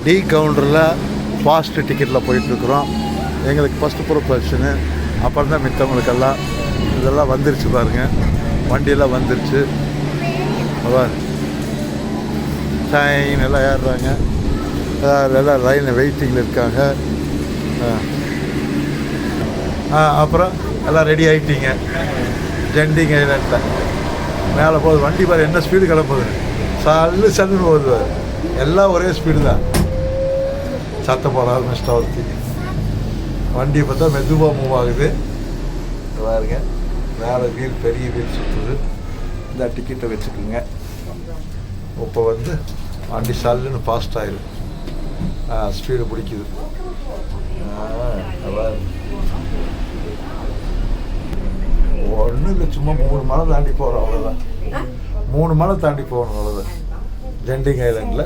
D கவுண்டரில் fast டிக்கெட்டில் போயிட்டுருக்குறோம். எங்களுக்கு first ப்ரொபஷனு, அப்புறம் தான் மித்தவங்களுக்கெல்லாம் இதெல்லாம் வந்துருச்சு பாருங்கள். வண்டியெல்லாம் வந்துருச்சு. ட்ரெயின் எல்லாம் ஏறுறாங்க. எல்லாம் லைனில் வெயிட்டிங்கில் இருக்காங்க. அப்புறம் எல்லாம் ரெடி ஆகிட்டீங்க. ஜெண்டிங் ஐலண்டில் மேலே போகுது வண்டி பாரு, என்ன ஸ்பீடு கிளம்புது. சல்லுன்னு போகுது. எல்லாம் ஒரே ஸ்பீடு தான். சத்தம் போட ஆரம்பிச்சிட்டா ஒருத்தி. வண்டியை பார்த்தா மெதுவாக மூவ் ஆகுது பாருங்க. மேலே வீல், பெரிய வீல் சுற்றுது. இந்த டிக்கெட்டை வச்சுக்கோங்க. இப்போ வண்டி சல்லுன்னு ஃபாஸ்ட் ஆயிடும். ஸ்பீடு பிடிக்குது. ஒன்றும் இல்லை, சும்மா 3 மலை தாண்டி போகிறோம், அவ்வளோதான். 3 மலை தாண்டி போகணும், அவ்வளோதான். ஜெண்டிங் ஐலண்டில்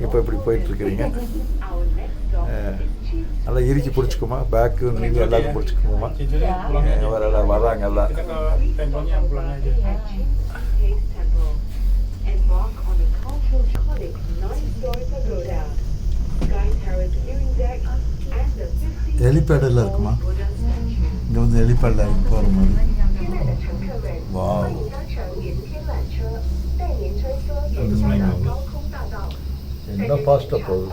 இப்போ இப்படி போயிட்டுருக்குறீங்க. நல்லா இறுக்கி பிடிச்சிக்குமா, பேக்கு நீங்கள் எல்லாத்தையும் பிடிச்சிக்குமா. எல்லாம் வர்றாங்க எல்லாம். ஹெலிபேடெல்லாம் இருக்குமா? இங்கே ஹெலிபேடில் இறங்கி போகிற மாதிரி. வா, என்ன ஃபாஸ்ட்டாக போகுது.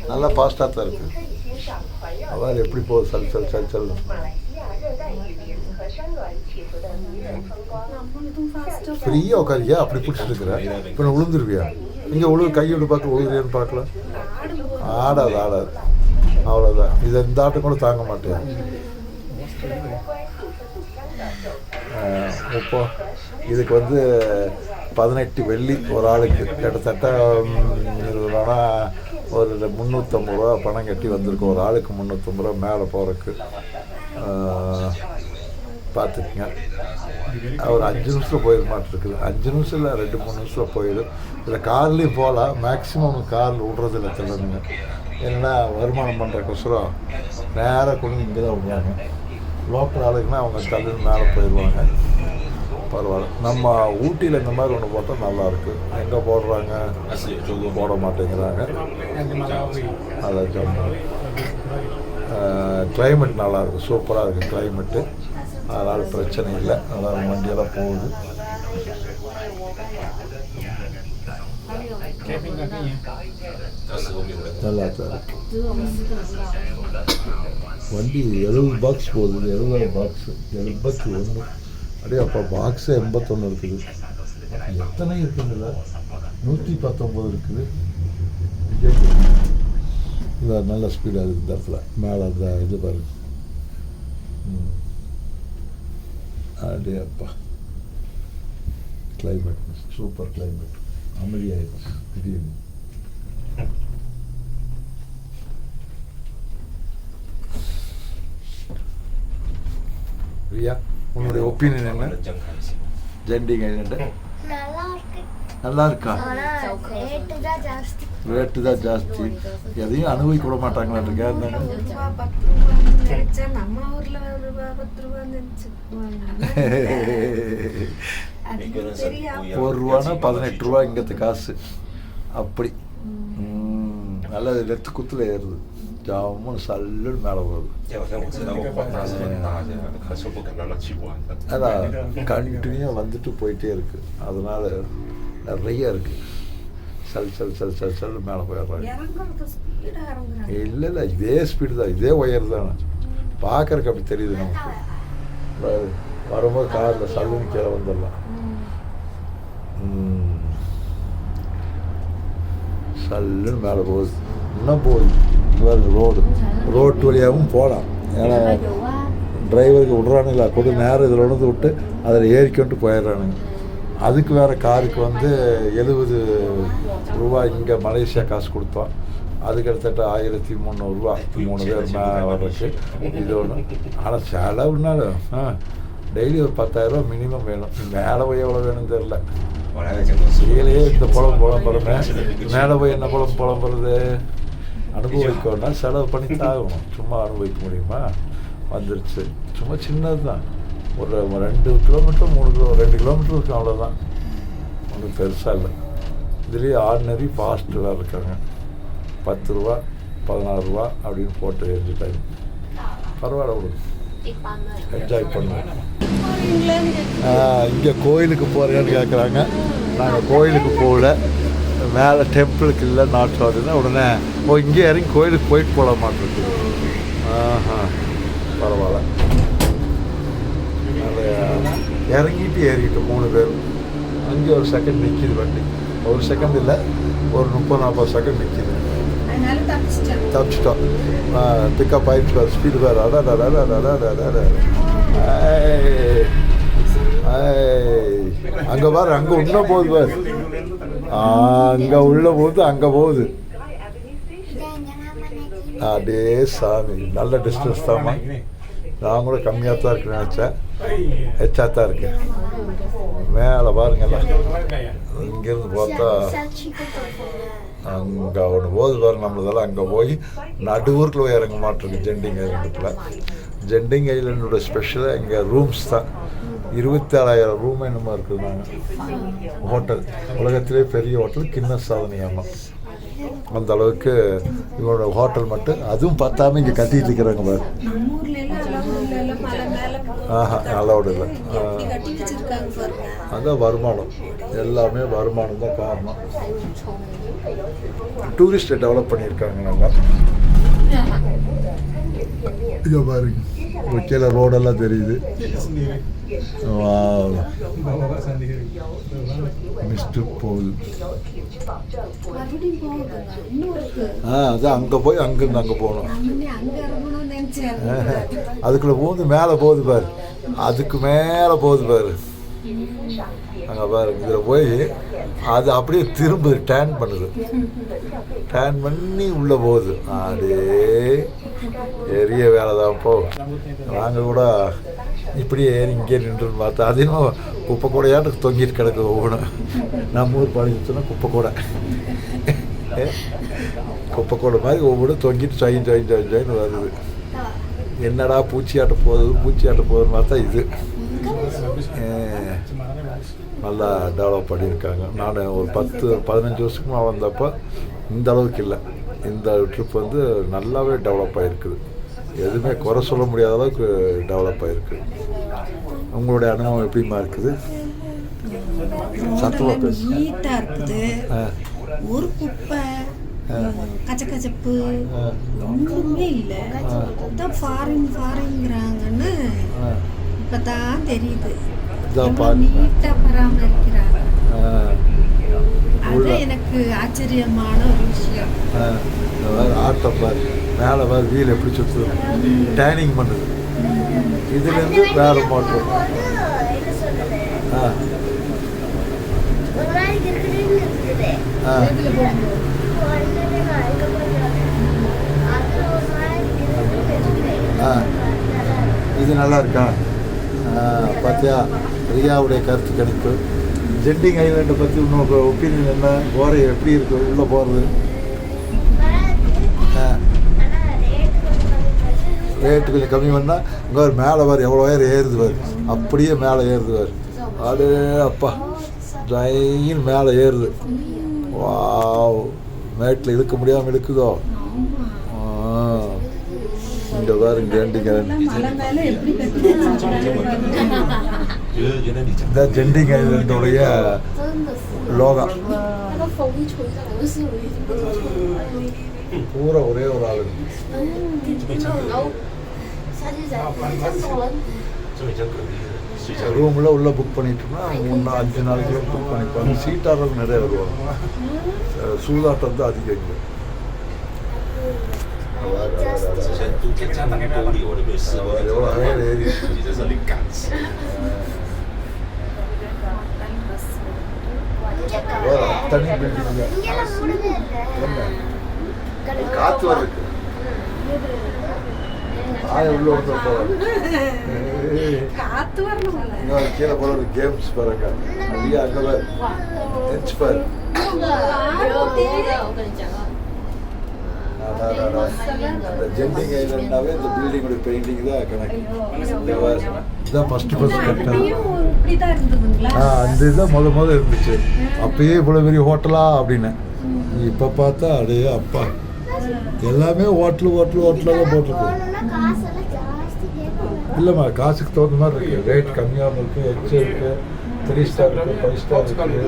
நல்லா ஃபாஸ்ட்டாக தான் இருக்குது. அதாவது எப்படி போகுது, சல். ஃப்ரீயாக உட்காரியா அப்படி பிடிச்சிட்டு இருக்கிறேன். இப்போ நான் விழுந்துருவியா? இங்கே கையோடு பார்க்க விழுதுறியான்னு பார்க்கல. ஆடாது அவ்வளோதான். இது இந்த ஆட்டம் கூட தாங்க மாட்டேன். இப்போ இதுக்கு 18 வெள்ளி ஒரு ஆளுக்கு, கிட்டத்தட்ட ஒரு 350 ரூபா பணம் கட்டி வந்திருக்கு. ஒரு ஆளுக்கு 350 ரூபா மேலே போகிறதுக்கு. பார்த்துக்குங்க. ஒரு 5 நிமிஷத்தில் போயிட மாட்டிருக்குது. 5 நிமிஷம் இல்லை, 2-3 நிமிஷத்தில் போயிடும். இதில் கார்லேயும் போகலாம். மேக்ஸிமம் காரில் விட்றதில்ல திறனுங்க. ஏன்னா வருமானம் பண்ணுறக்கொசரம் நேராக கொண்டு இங்கே தான் விடுவாங்க. லோக்கல் ஆளுக்குன்னா அவங்க தள்ளுன்னு மேலே போயிடுவாங்க. பரவாயில்ல. நம்ம ஊட்டியில் இந்த மாதிரி ஒன்று போட்டால் நல்லாயிருக்கு. எங்கே போடுறாங்க, போட மாட்டேங்கிறாங்க. அதான் சொன்னாங்க. கிளைமேட் நல்லாயிருக்கு, சூப்பராக இருக்குது கிளைமேட்டு. அதனால் பிரச்சனை இல்லை. நல்லா வண்டியெல்லாம் போகுது. நல்லா தான் வண்டி. 70 பாக்ஸ் போகுது. 70 பாக்ஸு 81. அப்படியே அப்போ பாக்ஸு 81 இருக்குது. எத்தனை இருக்குதுல்ல? 119 இருக்குது. இல்லை, நல்ல ஸ்பீடாக இருக்குது. இந்த இடத்துல மேலே அந்த இது பாருங்க. அப்படியே அப்பா கிளைமேட் சூப்பர் கிளைமேட். அமைதியாயிடுச்சு திடீர்னு. ரியா, உன்னுடைய ஒப்பீனியன் என்ன? ஜெண்டிங் ஐலண்டு நல்லா இருக்கா? ரேட்டு தான் ஜாஸ்தி. எதையும் அனுபவிக்க விட மாட்டாங்களாட்டுங்க. ₹1 18 ரூபா இங்கத்து காசு. அப்படி நல்ல லெத்து குத்துல ஏறுது. ஜாமுன்னு சல்லுன்னு மேலே போகுது. அதான் கண்டினியூவாக வந்துட்டு போயிட்டே இருக்குது. அதனால் நிறைய இருக்குது. சல் மேலே போயிடுறாங்க. இல்லை, இதே ஸ்பீடு தான், இதே ஒயர் தானே. பார்க்குறக்கு அப்படி தெரியுது நமக்கு. வரும்போது காரில் சல்லுன்னு கீழே வந்துடலாம். சல்லுன்னு மேலே போகுது. இன்னும் போகுது. ரோட்டு வழியாகவும் போகலாம். ஏன்னா டிரைவருக்கு விட்றானுங்களா, கொஞ்சம் நேரம் இதில் உணர்ந்து விட்டு அதில் ஏறிக்கொண்டு போயிடுறானுங்க. அதுக்கு வேறு காருக்கு 70 ரூபா இங்கே மலேசியா காசு கொடுத்தோம். அதுக்கு கிட்டத்தட்ட 1300 ரூபா 3 பேர் வர்றதுக்கு. இது ஒன்று. ஆனால் செலவுனாலும் டெய்லி ஒரு 10,000 ரூபா மினிமம் வேணும். மேலே போய் எவ்வளோ வேணும்னு தெரில. கீழேயே இந்த புலம்புறமே, மேலே போய் என்ன புலம்புறது. அனுபவிக்கணும்னா செலவு பண்ணி தாகணும். சும்மா அனுபவிக்க முடியுமா? வந்துருச்சு. சும்மா சின்னது தான். ஒரு 2 கிலோமீட்டர் 2 கிலோமீட்டர் இருக்கும், அவ்வளோதான். ஒன்றும் பெருசாக இல்லை. இதுலேயே ஆர்டினரி ஃபாஸ்ட்டு வேறு இருக்காங்க. 10 ரூபா 16 ரூபா அப்படின்னு போட்டு எழுதிட்டாங்க. பரவாயில்ல விடுங்க, என்ஜாய் பண்ணுவோம். இங்கே கோயிலுக்கு போகிறேன்னு கேட்குறாங்க. நாங்கள் கோயிலுக்கு போகல, மேலே டெம்பிளுக்கு இல்லை நாட் சாடுன்னா உடனே இங்கே இறங்கி கோயிலுக்கு போயிட்டு போட மாட்டேங்குது. பரவாயில்ல, அதை இறங்கிட்டு ஏறிக்கிட்டோம் 3 பேர். அங்கே ஒரு செகண்ட் நிற்கிது வண்டி, ஒரு செகண்ட் இல்லை ஒரு 30-40 செகண்ட் நிற்கிது. தப்பிச்சிட்டோம், பிக்கப் ஆகிட்டு ஸ்பீடு வேறு. அங்கே பாரு, அங்கே இன்னும் போகுது பாரு, அங்கே உள்ள போகுது, அங்கே போகுது. அடே சாமி, நல்ல டிஸ்டன்ஸ் தான்மா. நான் கூட கம்மியாக தான் இருக்குன்னு நினச்சேன், எச்சா தான் இருக்கு. மேலே பாருங்கல்லாம், இங்கேருந்து பார்த்தா அங்கே ஒன்று போகுது பாருங்க. நம்மளதெல்லாம் அங்கே போய் நடுவூரில் போய் இறங்க மாட்டிருக்கு ஜெண்டிங் ஐலண்டில். ஜெண்டிங் ஐலண்டோட ஸ்பெஷலாக இங்கே ரூம்ஸ் தான். 27,000 ரூம் என்னமோ இருக்குது. நாங்கள் ஹோட்டல், உலகத்திலே பெரிய ஹோட்டல், கின்னஸ் சாதனையாமா. அந்த அளவுக்கு இவங்களோட ஹோட்டல் மட்டும், அதுவும் பார்த்தாம இங்கே கட்டிட்டு இருக்கிறாங்க பாரு. அலௌடு இல்லை. அதான் வருமானம், எல்லாமே வருமானம் தான் காரணம். டூரிஸ்ட்டை டெவலப் பண்ணியிருக்காங்க நல்லா. இங்கே பாருங்க, கீழே ரோடெல்லாம் தெரியுது. மிஸ்டு போகுது. அதான் அங்கே போய் அங்கேருந்து அங்கே போகணும். அதுக்குள்ளே போகுது, மேலே போகுது பாரு, அதுக்கு மேலே போகுது பாரு. அங்கே பாரு, இதில் போய் அது அப்படியே திரும்ப டேன் பண்ணுது, டேன் பண்ணி உள்ளே போகுது. அதே பெரிய வேலை தான். போ, நாங்கள் கூட இப்படியே ஏறி இங்கே நின்றுன்னு பார்த்தா அது இன்னும் குப்பை கூடையாட்டு தொங்கிட்டு கிடக்கு. ஒவ்வொன்றும் நம்ம ஊர் பழகிச்சுன்னா குப்பை கூடை, குப்பை கூடை மாதிரி ஒவ்வொன்றும் தொங்கிட்டு ஜாயின் வருது. என்னடா பூச்சியாட்ட போகுதுன்னு பார்த்தா இது நல்லா டெவலப் பண்ணியிருக்காங்க. நான் ஒரு 10-15 வருஷமாக வந்தப்போ இந்த அளவுக்கு இல்லை. இந்த ட்ரிப் வந்து நல்லாவே டெவலப் ஆகிருக்குது. எதுவுமே குறை சொல்ல முடியாத அளவுக்கு டெவலப் ஆகிருக்கு. உங்களுடைய அனுபவம் எப்படிமா இருக்குது? சத்தமாக பேசு. நீட்டாக இருக்குது, ஒரு குப்பை கச்சக்கச்சப்பு ஒன்றுமே இல்லை. தான் ஃபாரின்ங்கிறாங்கன்னு இப்போ தான் தெரியுது. நீட்டாக பராமரிக்கிறாங்க. அதுதான் எனக்கு ஆச்சரியமான ஒரு விஷயம். ஆட்டம் பாரு, மேலே பாரு, வீல் எப்படி சுற்றுது, டேனிங் பண்ணுது. இதுலேருந்து வேறு மோட்டர். இது நல்லா இருக்கா? பார்த்தியா, ரியாவுடைய கருத்து கணிப்பு. ஜெண்டிங் ஐலண்டை பற்றி இன்னொரு ஒப்பீனியன் என்ன? போகிற எப்படி இருக்கு உள்ளே போகிறது? ரேட்டு கொஞ்சம் கம்மி பண்ணால் இங்கே ஒரு மேலே வர எவ்வளோ உயரம் ஏறுது பாரு, அப்படியே மேலே ஏறுது பாரு. அது அப்பா ஜெயின் மேலே ஏறுது. வா, மேட்டில் இழுக்க முடியாமல் இழுக்குதோ. இங்கே பாரு, ஜெண்டிங் இந்த ஜெண்டிங் ஐலண்டோடைய லோகா பூரா ஒரே ஒரு ஆளு. ரூமில் உள்ளே புக் பண்ணிட்டோம்னா 3-5 நாளைக்கு புக் பண்ணிப்பாங்க. சீட்டாளர்கள் நிறைய வருவாங்க. சூதாட்டம் தான் அதிகம் இங்கே. எவ்வளோ அழகாக ஏறி தனி பில்டிங் காற்று வருது. உள்ள கீழே போற கேம்ஸ் பாருங்க. அங்கே பாரு, ஜெண்டிங் ஐலண்ட்னாவே இந்த பில்டிங்கோட பெயிண்டிங் தான் கணக்கு. இதுதான் ஃபர்ஸ்ட் கட்டது. அந்த இதுதான் முதல்ல இருந்துச்சு. அப்பயே இவ்வளோ பெரிய ஹோட்டலா அப்படின்னு. இப்போ பார்த்தா அடே அப்பா எல்லாமே ஹோட்டலாக தான் போட்டிருக்கு. இல்லைம்மா, காசுக்கு தகுந்த மாதிரி இருக்குது. ரேட் கம்மியாகவும் இருக்குது, ஹெச் இருக்குது, 3 ஸ்டார் இருக்குது, 5 ஸ்டார் இருக்குது.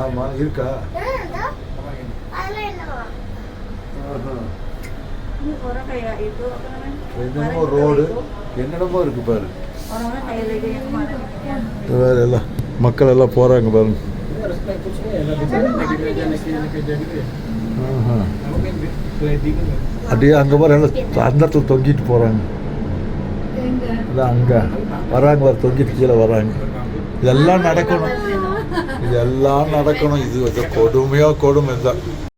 ஆமாம், இருக்கா? என்னமோ ரோடு என்னென்னமோ இருக்குது பாரு. வேறு எல்லாம் மக்கள் எல்லாம் போகிறாங்க பாருங்க. அப்படியே அங்கே பாரு, எல்லாம் அந்த இடத்துல தொங்கிட்டு போகிறாங்க. அதான் அங்கே வராங்க, வர தொங்கிட்டு கீழே வராங்க. இதெல்லாம் நடக்கணும், இதெல்லாம் நடக்கணும். இது கொடுமையாக கொடுமை தான்.